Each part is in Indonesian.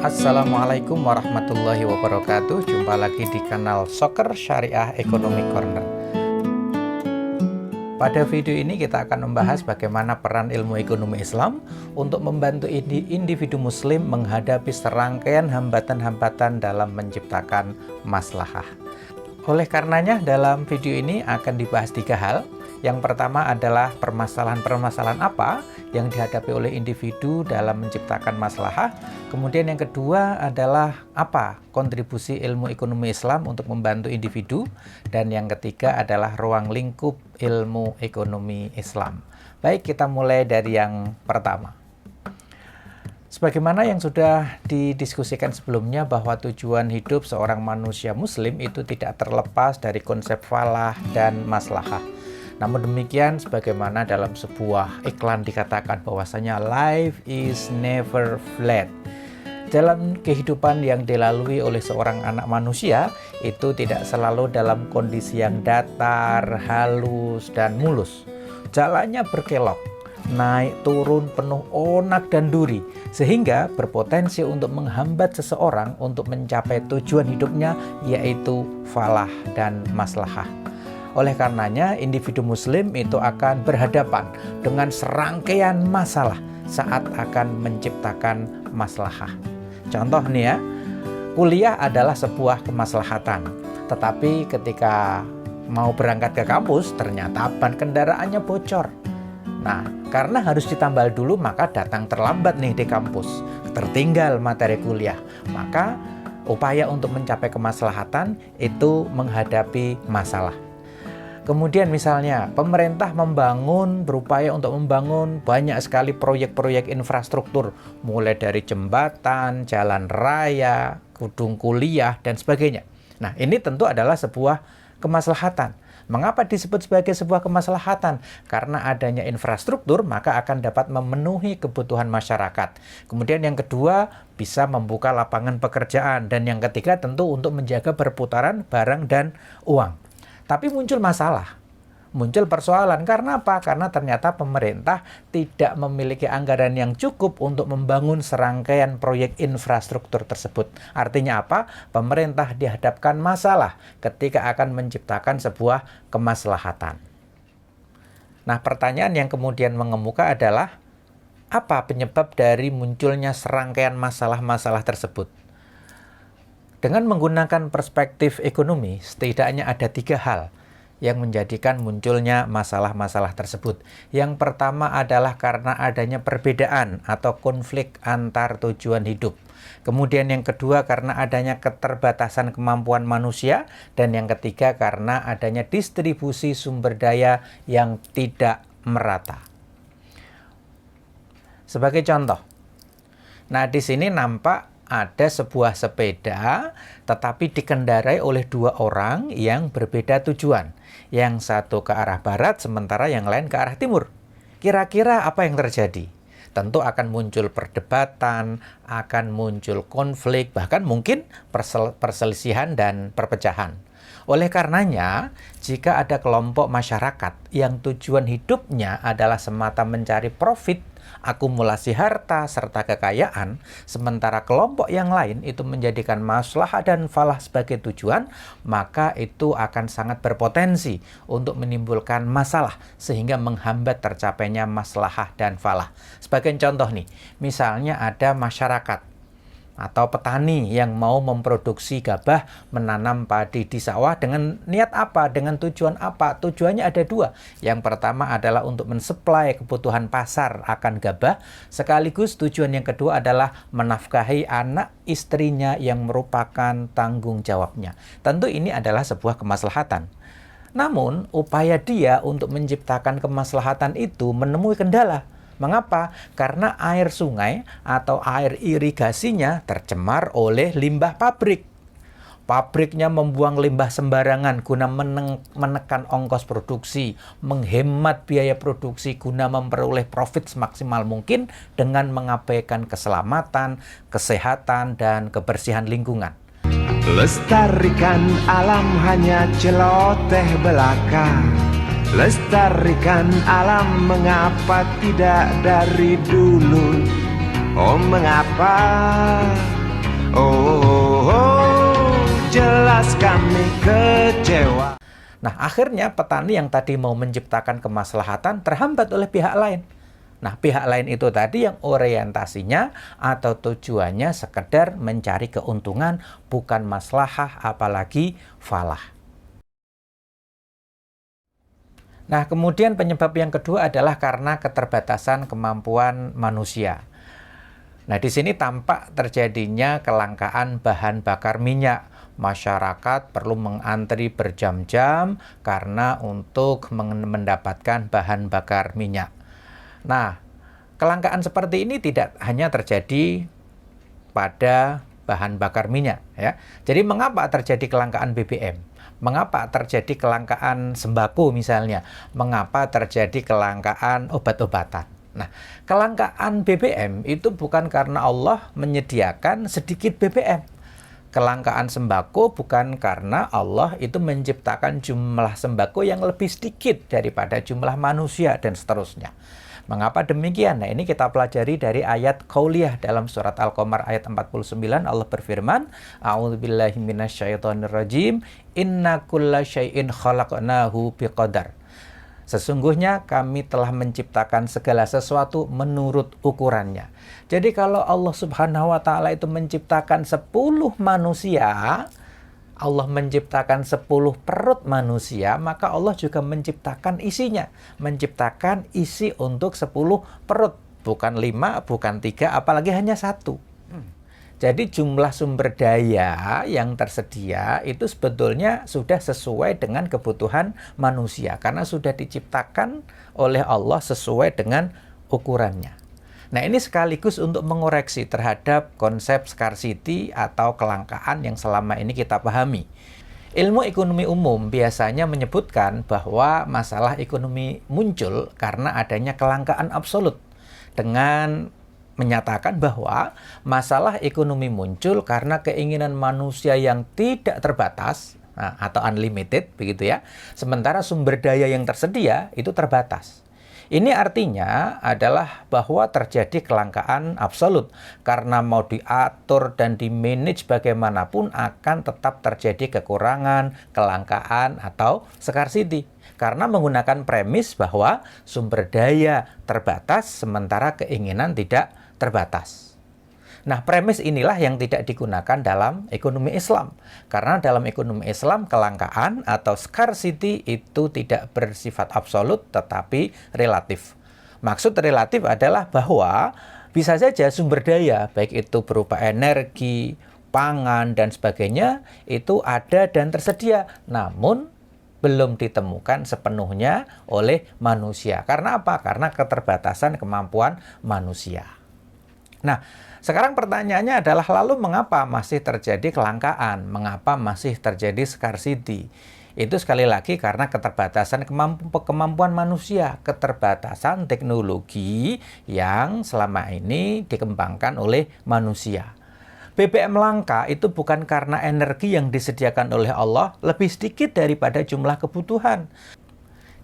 Assalamualaikum warahmatullahi wabarakatuh. Jumpa lagi di kanal Soccer Syariah Ekonomi Corner. Pada video ini kita akan membahas bagaimana peran ilmu ekonomi Islam untuk membantu individu muslim menghadapi serangkaian hambatan-hambatan dalam menciptakan maslahah. Oleh karenanya dalam video ini akan dibahas 3 hal. Yang pertama adalah permasalahan-permasalahan apa yang dihadapi oleh individu dalam menciptakan maslahah. Kemudian yang kedua adalah apa kontribusi ilmu ekonomi Islam untuk membantu individu. Dan yang ketiga adalah ruang lingkup ilmu ekonomi Islam. Baik, kita mulai dari yang pertama. Sebagaimana yang sudah didiskusikan sebelumnya bahwa tujuan hidup seorang manusia muslim itu tidak terlepas dari konsep falah dan maslahah. Namun demikian, sebagaimana dalam sebuah iklan dikatakan bahwasanya life is never flat. Dalam kehidupan yang dilalui oleh seorang anak manusia, itu tidak selalu dalam kondisi yang datar, halus, dan mulus. Jalannya berkelok, naik turun penuh onak dan duri, sehingga berpotensi untuk menghambat seseorang untuk mencapai tujuan hidupnya, yaitu falah dan maslahah. Oleh karenanya, individu muslim itu akan berhadapan dengan serangkaian masalah saat akan menciptakan maslahah. Contoh nih ya, kuliah adalah sebuah kemaslahatan. Tetapi ketika mau berangkat ke kampus, ternyata ban kendaraannya bocor. Nah, karena harus ditambal dulu, maka datang terlambat nih di kampus. Tertinggal materi kuliah. Maka upaya untuk mencapai kemaslahatan itu menghadapi masalah. Kemudian misalnya pemerintah berupaya untuk membangun banyak sekali proyek-proyek infrastruktur, mulai dari jembatan, jalan raya, gedung kuliah, dan sebagainya. Nah, ini tentu adalah sebuah kemaslahatan. Mengapa disebut sebagai sebuah kemaslahatan? Karena adanya infrastruktur, maka akan dapat memenuhi kebutuhan masyarakat. Kemudian yang kedua, bisa membuka lapangan pekerjaan. Dan yang ketiga tentu untuk menjaga perputaran barang dan uang. Tapi muncul masalah, muncul persoalan. Karena apa? Karena ternyata pemerintah tidak memiliki anggaran yang cukup untuk membangun serangkaian proyek infrastruktur tersebut. Artinya apa? Pemerintah dihadapkan masalah ketika akan menciptakan sebuah kemaslahatan. Nah, pertanyaan yang kemudian mengemuka adalah, apa penyebab dari munculnya serangkaian masalah-masalah tersebut? Dengan menggunakan perspektif ekonomi, setidaknya ada 3 hal yang menjadikan munculnya masalah-masalah tersebut. Yang pertama adalah karena adanya perbedaan atau konflik antar tujuan hidup. Kemudian yang kedua karena adanya keterbatasan kemampuan manusia. Dan yang ketiga karena adanya distribusi sumber daya yang tidak merata. Sebagai contoh, nah di sini nampak ada sebuah sepeda tetapi dikendarai oleh 2 orang yang berbeda tujuan. Yang satu ke arah barat sementara yang lain ke arah timur. Kira-kira apa yang terjadi? Tentu akan muncul perdebatan, akan muncul konflik, bahkan mungkin perselisihan dan perpecahan. Oleh karenanya, jika ada kelompok masyarakat yang tujuan hidupnya adalah semata mencari profit, akumulasi harta, serta kekayaan, sementara kelompok yang lain itu menjadikan maslahah dan falah sebagai tujuan, maka itu akan sangat berpotensi untuk menimbulkan masalah sehingga menghambat tercapainya maslahah dan falah. Sebagai contoh nih, misalnya ada masyarakat atau petani yang mau memproduksi gabah, menanam padi di sawah dengan niat apa? Dengan tujuan apa? Tujuannya ada 2. Yang pertama adalah untuk mensuplai kebutuhan pasar akan gabah, sekaligus tujuan yang kedua adalah menafkahi anak istrinya yang merupakan tanggung jawabnya. Tentu ini adalah sebuah kemaslahatan. Namun, upaya dia untuk menciptakan kemaslahatan itu menemui kendala. Mengapa? Karena air sungai atau air irigasinya tercemar oleh limbah pabrik. Pabriknya membuang limbah sembarangan guna menekan ongkos produksi, menghemat biaya produksi guna memperoleh profit semaksimal mungkin dengan mengabaikan keselamatan, kesehatan, dan kebersihan lingkungan. Lestarikan alam hanya celoteh belaka. Lestarikan alam mengapa tidak dari dulu? Oh mengapa Jelas kami kecewa. Nah, akhirnya petani yang tadi mau menciptakan kemaslahatan terhambat oleh pihak lain. Nah, pihak lain itu tadi yang orientasinya atau tujuannya sekedar mencari keuntungan, bukan maslahah apalagi falah. Nah, kemudian penyebab yang kedua adalah karena keterbatasan kemampuan manusia. Nah, di sini tampak terjadinya kelangkaan bahan bakar minyak. Masyarakat perlu mengantri berjam-jam karena untuk mendapatkan bahan bakar minyak. Nah, kelangkaan seperti ini tidak hanya terjadi pada bahan bakar minyak, ya. Jadi mengapa terjadi kelangkaan BBM? Mengapa terjadi kelangkaan sembako misalnya? Mengapa terjadi kelangkaan obat-obatan? Nah, kelangkaan BBM itu bukan karena Allah menyediakan sedikit BBM. Kelangkaan sembako bukan karena Allah itu menciptakan jumlah sembako yang lebih sedikit daripada jumlah manusia dan seterusnya. Mengapa demikian? Nah, ini kita pelajari dari ayat qauliyah dalam surat Al-Qamar ayat 49. Allah berfirman, A'udzubillahi minasyaitonirrajim, inna kulla syai'in khalaqnahu biqadar. Sesungguhnya kami telah menciptakan segala sesuatu menurut ukurannya. Jadi kalau Allah Subhanahu wa Ta'ala itu menciptakan 10 manusia, Allah menciptakan 10 perut manusia, maka Allah juga menciptakan isinya. Menciptakan isi untuk 10 perut. Bukan 5, bukan 3, apalagi hanya 1. Jadi jumlah sumber daya yang tersedia itu sebetulnya sudah sesuai dengan kebutuhan manusia. Karena sudah diciptakan oleh Allah sesuai dengan ukurannya. Nah, ini sekaligus untuk mengoreksi terhadap konsep scarcity atau kelangkaan yang selama ini kita pahami. Ilmu ekonomi umum biasanya menyebutkan bahwa masalah ekonomi muncul karena adanya kelangkaan absolut. Dengan menyatakan bahwa masalah ekonomi muncul karena keinginan manusia yang tidak terbatas, atau unlimited, begitu ya. Sementara sumber daya yang tersedia itu terbatas. Ini artinya adalah bahwa terjadi kelangkaan absolut. Karena mau diatur dan di-manage bagaimanapun akan tetap terjadi kekurangan, kelangkaan, atau scarcity. Karena menggunakan premis bahwa sumber daya terbatas sementara keinginan tidak terbatas. Nah, premis inilah yang tidak digunakan dalam ekonomi Islam. Karena dalam ekonomi Islam, kelangkaan atau scarcity itu tidak bersifat absolut tetapi relatif. Maksud relatif adalah bahwa bisa saja sumber daya, baik itu berupa energi, pangan, dan sebagainya, itu ada dan tersedia. Namun, belum ditemukan sepenuhnya oleh manusia. Karena apa? Karena keterbatasan kemampuan manusia. Nah, sekarang pertanyaannya adalah lalu mengapa masih terjadi kelangkaan? Mengapa masih terjadi scarcity? Itu sekali lagi karena keterbatasan kemampuan manusia, keterbatasan teknologi yang selama ini dikembangkan oleh manusia. BBM langka itu bukan karena energi yang disediakan oleh Allah lebih sedikit daripada jumlah kebutuhan.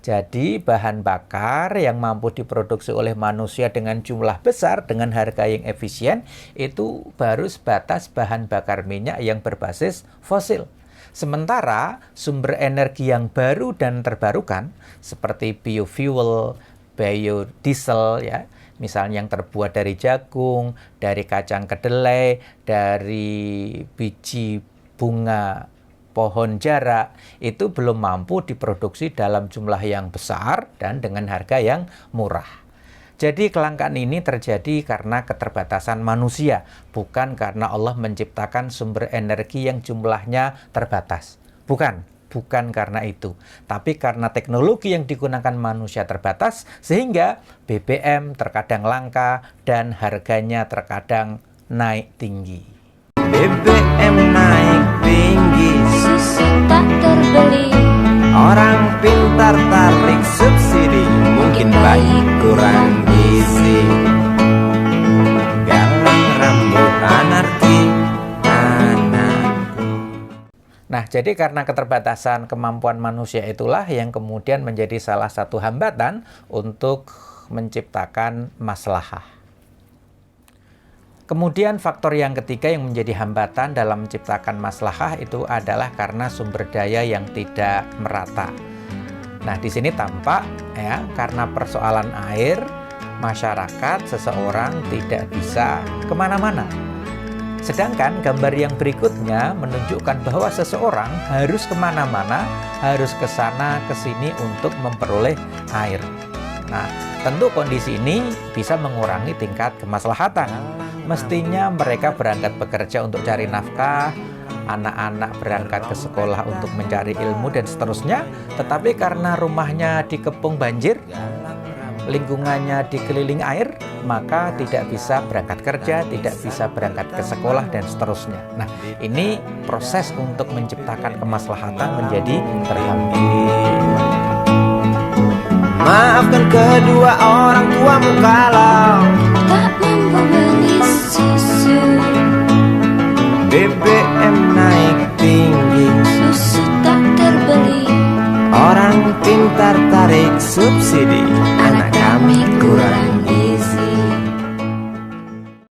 Jadi bahan bakar yang mampu diproduksi oleh manusia dengan jumlah besar dengan harga yang efisien itu baru sebatas bahan bakar minyak yang berbasis fosil. Sementara sumber energi yang baru dan terbarukan seperti biofuel, biodiesel ya, misalnya yang terbuat dari jagung, dari kacang kedelai, dari biji bunga pohon jarak, itu belum mampu diproduksi dalam jumlah yang besar dan dengan harga yang murah. Jadi kelangkaan ini terjadi karena keterbatasan manusia, bukan karena Allah menciptakan sumber energi yang jumlahnya terbatas. Bukan karena itu. Tapi karena teknologi yang digunakan manusia terbatas, sehingga BBM terkadang langka dan harganya terkadang naik tinggi. BBM naik tinggi, susu tak terbeli, orang pintar tarik subsidi, mungkin baik kurang gizi. Galang rambut anarki, anarki. Nah, jadi karena keterbatasan kemampuan manusia itulah yang kemudian menjadi salah satu hambatan untuk menciptakan maslahah. Kemudian faktor yang ketiga yang menjadi hambatan dalam menciptakan maslahah itu adalah karena sumber daya yang tidak merata. Nah, di sini tampak ya, karena persoalan air, masyarakat, seseorang tidak bisa kemana-mana. Sedangkan gambar yang berikutnya menunjukkan bahwa seseorang harus kemana-mana, harus ke sana, ke sini untuk memperoleh air. Nah, tentu kondisi ini bisa mengurangi tingkat kemaslahatan. Mestinya mereka berangkat bekerja untuk cari nafkah, anak-anak berangkat ke sekolah untuk mencari ilmu dan seterusnya. Tetapi karena rumahnya dikepung banjir, lingkungannya dikelilingi air, maka tidak bisa berangkat kerja, tidak bisa berangkat ke sekolah dan seterusnya. Nah, ini proses untuk menciptakan kemaslahatan menjadi terhambat. Maafkan kedua orang tuamu kalau tak mampu beli susu, BBM naik tinggi, susu tak terbeli. orang pintar tarik subsidi, anak kami kurang